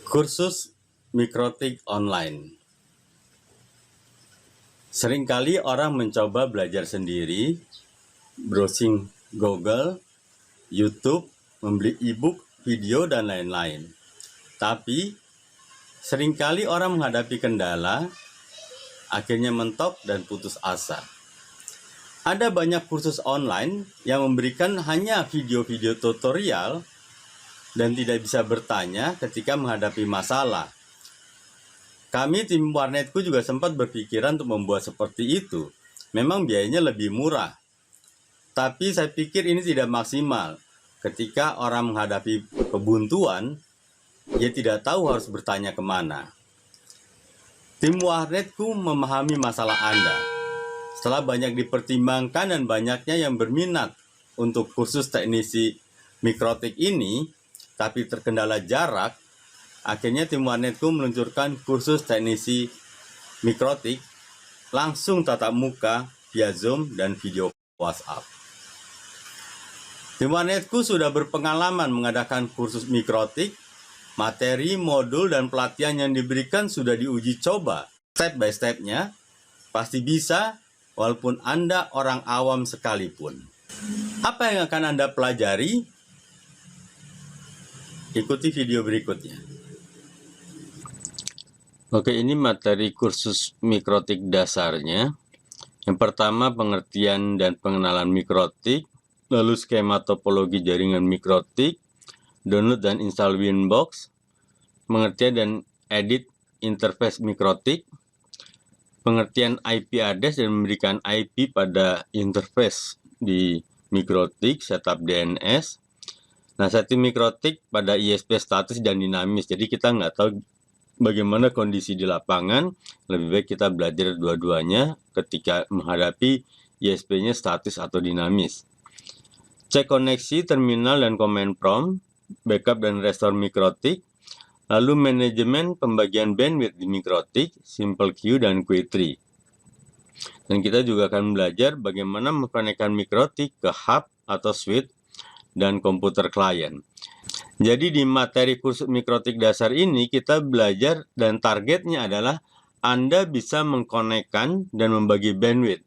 Kursus mikrotik online. Seringkali orang mencoba belajar sendiri, browsing Google, YouTube, membeli e-book, video, dan lain-lain. Tapi, seringkali orang menghadapi kendala, akhirnya mentok dan putus asa. Ada banyak kursus online yang memberikan hanya video-video tutorial dan tidak bisa bertanya ketika menghadapi masalah. Kami tim Warnetku juga sempat berpikiran untuk membuat seperti itu. Memang biayanya lebih murah. Tapi saya pikir ini tidak maksimal. Ketika orang menghadapi kebuntuan, ia tidak tahu harus bertanya kemana. Tim Warnetku memahami masalah Anda. Setelah banyak dipertimbangkan dan banyaknya yang berminat untuk kursus teknisi mikrotik ini, tapi terkendala jarak, akhirnya tim Warnetku meluncurkan kursus teknisi mikrotik langsung tatap muka via Zoom dan video WhatsApp. Tim Warnetku sudah berpengalaman mengadakan kursus mikrotik, materi, modul, dan pelatihan yang diberikan sudah diuji coba. Step by step-nya pasti bisa walaupun Anda orang awam sekalipun. Apa yang akan Anda pelajari? Ikuti video berikutnya. Oke, ini materi kursus mikrotik dasarnya. Yang pertama, pengertian dan pengenalan mikrotik, lalu skema topologi jaringan mikrotik, download dan install Winbox, pengertian dan edit interface mikrotik, pengertian IP address dan memberikan IP pada interface di mikrotik, setup DNS. Nah, setting mikrotik pada ISP statis dan dinamis. Jadi kita nggak tahu bagaimana kondisi di lapangan. Lebih baik kita belajar dua-duanya ketika menghadapi ISP-nya statis atau dinamis. Cek koneksi, terminal, dan command prompt, backup dan restore mikrotik. Lalu manajemen pembagian bandwidth di mikrotik, simple queue, dan query. Dan kita juga akan belajar bagaimana mengkonekkan mikrotik ke hub atau switch dan komputer klien. Jadi di materi kursus mikrotik dasar ini kita belajar dan targetnya adalah Anda bisa mengkonekkan dan membagi bandwidth.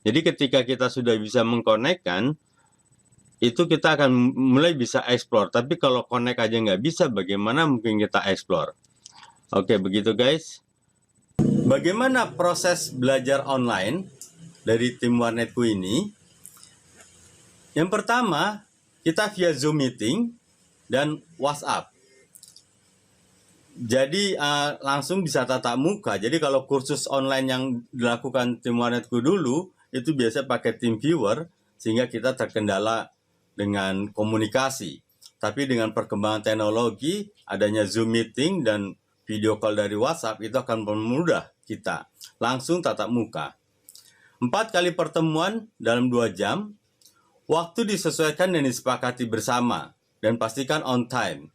Jadi ketika kita sudah bisa mengkonekkan, itu kita akan mulai bisa explore. Tapi kalau connect aja nggak bisa, bagaimana mungkin kita explore? Oke, begitu guys. Bagaimana proses belajar online dari tim Warnetku ini? Yang pertama, kita via Zoom meeting dan WhatsApp. Jadi langsung bisa tatap muka. Jadi kalau kursus online yang dilakukan tim Warnetku dulu, itu biasa pakai tim viewer, sehingga kita terkendala dengan komunikasi. Tapi dengan perkembangan teknologi, adanya Zoom meeting dan video call dari WhatsApp, itu akan mempermudah kita langsung tatap muka. 4 kali pertemuan dalam 2 jam, waktu disesuaikan dan disepakati bersama, dan pastikan on time.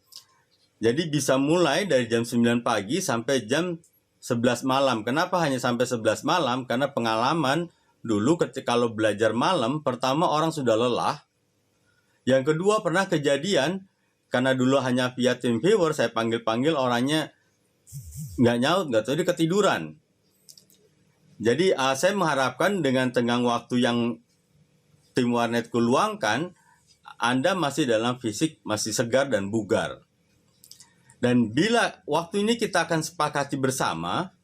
Jadi bisa mulai dari jam 9 pagi sampai jam 11 malam. Kenapa hanya sampai 11 malam? Karena pengalaman dulu ketika kalau belajar malam, pertama orang sudah lelah. Yang kedua pernah kejadian, karena dulu hanya via tim viewer, saya panggil-panggil orangnya nggak nyaut, nggak tahu dia ketiduran. Jadi saya mengharapkan dengan tenggang waktu yang tim Warnetku luangkan, Anda masih dalam fisik, masih segar dan bugar. Dan bila waktu ini kita akan sepakati bersama,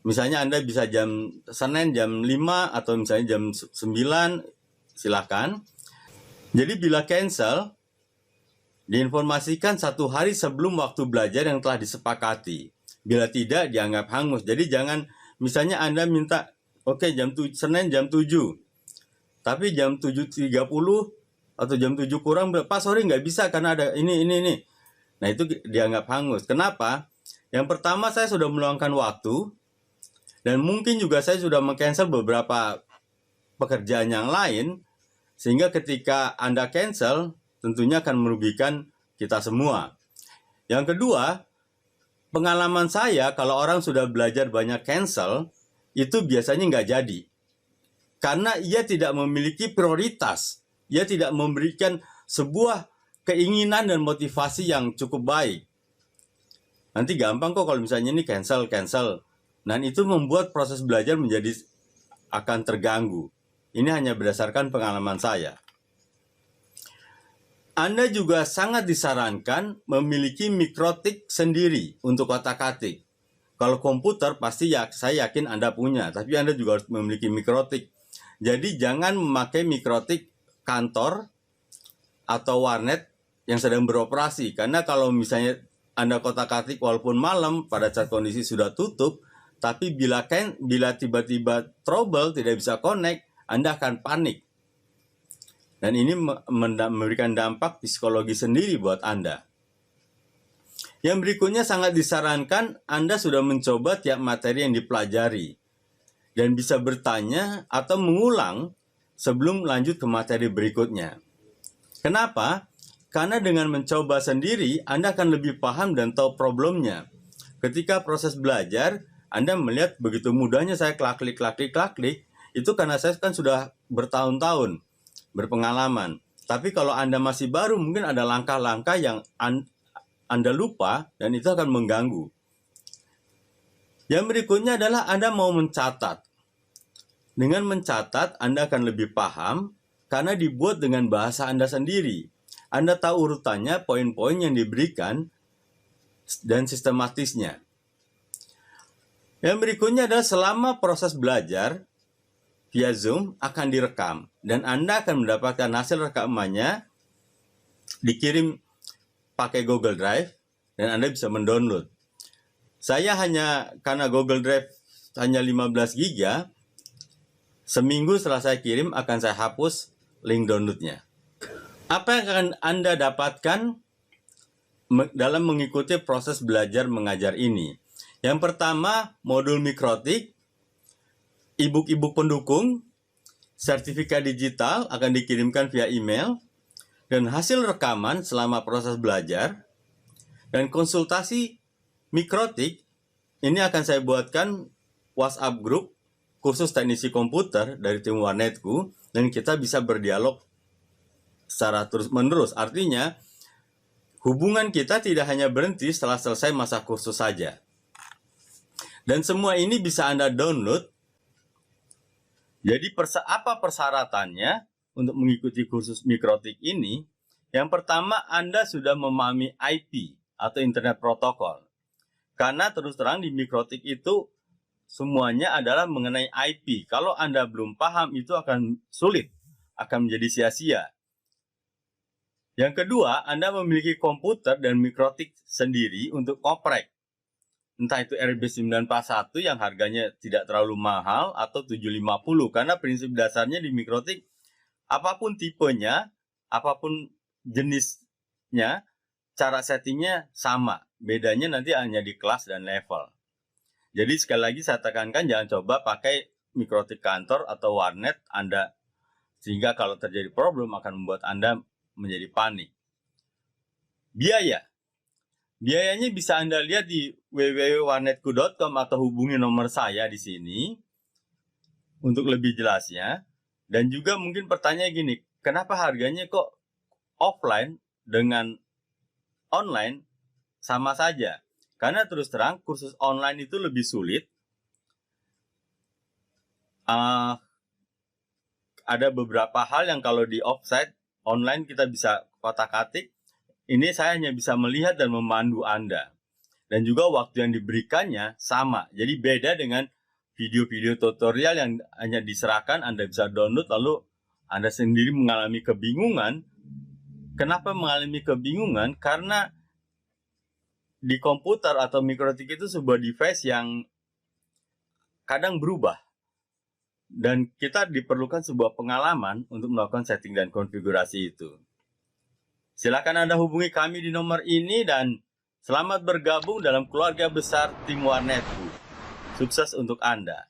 misalnya Anda bisa jam Senin jam 5 atau misalnya jam 9, silakan. Jadi bila cancel, diinformasikan 1 hari sebelum waktu belajar yang telah disepakati. Bila tidak, dianggap hangus. Jadi jangan, misalnya Anda minta, oke, Senin jam 7. Tapi jam 7.30 atau jam 7 kurang, Pak sorry nggak bisa karena ada ini. Nah itu dianggap hangus. Kenapa? Yang pertama saya sudah meluangkan waktu, dan mungkin juga saya sudah meng-cancel beberapa pekerjaan yang lain, sehingga ketika Anda cancel, tentunya akan merugikan kita semua. Yang kedua, pengalaman saya kalau orang sudah belajar banyak cancel, itu biasanya nggak jadi. Karena ia tidak memiliki prioritas. Ia tidak memberikan sebuah keinginan dan motivasi yang cukup baik. Nanti gampang kok kalau misalnya ini cancel. Dan itu membuat proses belajar menjadi akan terganggu. Ini hanya berdasarkan pengalaman saya. Anda juga sangat disarankan memiliki mikrotik sendiri untuk otak-atik. Kalau komputer pasti saya yakin Anda punya, tapi Anda juga harus memiliki mikrotik. Jadi jangan memakai mikrotik kantor atau warnet yang sedang beroperasi. Karena kalau misalnya Anda kotak-atik walaupun malam pada saat kondisi sudah tutup, tapi bila tiba-tiba trouble tidak bisa connect, Anda akan panik. Dan ini memberikan dampak psikologi sendiri buat Anda. Yang berikutnya sangat disarankan Anda sudah mencoba tiap materi yang dipelajari. Dan bisa bertanya atau mengulang sebelum lanjut ke materi berikutnya. Kenapa? Karena dengan mencoba sendiri, Anda akan lebih paham dan tahu problemnya. Ketika proses belajar, Anda melihat begitu mudahnya saya klik, itu karena saya kan sudah bertahun-tahun berpengalaman. Tapi kalau Anda masih baru, mungkin ada langkah-langkah yang Anda lupa dan itu akan mengganggu. Yang berikutnya adalah Anda mau mencatat. Dengan mencatat, Anda akan lebih paham karena dibuat dengan bahasa Anda sendiri. Anda tahu urutannya, poin-poin yang diberikan, dan sistematisnya. Yang berikutnya adalah selama proses belajar, via Zoom akan direkam dan Anda akan mendapatkan hasil rekamannya dikirim pakai Google Drive dan Anda bisa mendownload. Saya karena Google Drive hanya 15 GB, seminggu setelah saya kirim akan saya hapus link downloadnya. Apa yang akan Anda dapatkan dalam mengikuti proses belajar mengajar ini? Yang pertama, modul mikrotik, e-book pendukung, sertifikat digital akan dikirimkan via email, dan hasil rekaman selama proses belajar, dan konsultasi mikrotik, ini akan saya buatkan WhatsApp group khusus teknisi komputer dari tim Warnetku, dan kita bisa berdialog secara terus-menerus. Artinya, hubungan kita tidak hanya berhenti setelah selesai masa kursus saja. Dan semua ini bisa Anda download. Jadi apa persyaratannya untuk mengikuti kursus mikrotik ini? Yang pertama, Anda sudah memahami IP atau Internet Protocol. Karena terus terang di mikrotik itu semuanya adalah mengenai IP. Kalau Anda belum paham itu akan sulit, akan menjadi sia-sia. Yang kedua, Anda memiliki komputer dan mikrotik sendiri untuk oprek. Entah itu RB941 yang harganya tidak terlalu mahal atau 750, karena prinsip dasarnya di mikrotik apapun tipenya, apapun jenisnya, cara settingnya sama. Bedanya nanti hanya di kelas dan level. Jadi sekali lagi saya tekankan jangan coba pakai mikrotik kantor atau warnet Anda, sehingga kalau terjadi problem akan membuat Anda menjadi panik. Biayanya bisa Anda lihat di www.warnetku.com atau hubungi nomor saya di sini untuk lebih jelasnya. Dan juga mungkin pertanyaan gini, kenapa harganya kok offline dengan online sama saja? Karena terus terang kursus online itu lebih sulit. Ada beberapa hal yang kalau di offsite online kita bisa kotak-atik. Ini saya hanya bisa melihat dan memandu Anda. Dan juga waktu yang diberikannya sama. Jadi beda dengan video-video tutorial yang hanya diserahkan, Anda bisa download, lalu Anda sendiri mengalami kebingungan. Kenapa mengalami kebingungan? Karena di komputer atau mikrotik itu sebuah device yang kadang berubah. Dan kita diperlukan sebuah pengalaman untuk melakukan setting dan konfigurasi itu. Silakan Anda hubungi kami di nomor ini dan selamat bergabung dalam keluarga besar tim Warnetku. Sukses untuk Anda.